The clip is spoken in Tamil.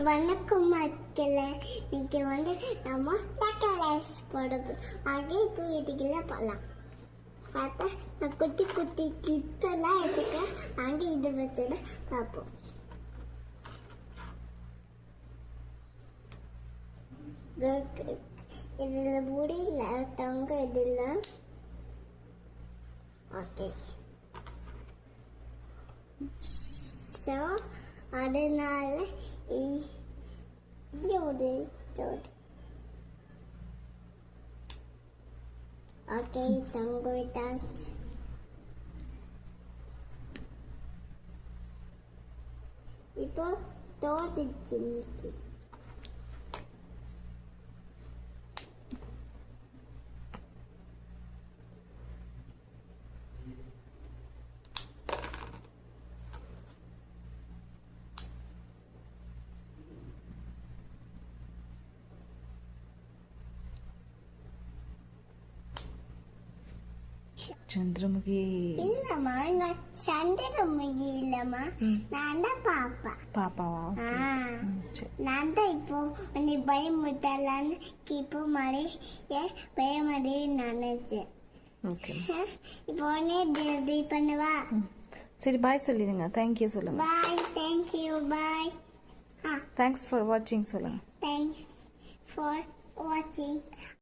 வணக்கம் மக்களே, இன்னைக்கு நம்ம டக்கலைஸ் போட போகிறோம். அப்படியே இப்போ இதுக்குள்ள போகலாம். பார்த்தா நான் குட்டி குட்டி கிட்டெல்லாம் எடுத்துக்க அங்கே இது வச்சுட பார்ப்போம். இதில் முடியல தங்க இதில். ஓகே, ஸோ அதனால ஓகே, தங்க விட்டாச்சு. இப்போ தோட்டுச்சு மிக்கி. சந்திரமுகி இல்லம்மா, நான் சந்திரமுகி இல்லம்மா, நான் தான் பாப்பாவா? நான் தான் இப்போ உன்னை பயமுட்டலான்னு இப்போ மாதிரி பயமடி நினைச்சேன். ஓகே, இப்போ உடனே ரெடி பண்ணுவா. சரி, பாய் சொல்லிடுங்க. தேங்க்யூ சொல்லுங்க. பாய், தேங்க்யூ, பாய். தேங்க்ஸ் ஃபார் வாட்சிங் சொல்லுங்க. தேங்க்ஸ் ஃபார் வாட்சிங்.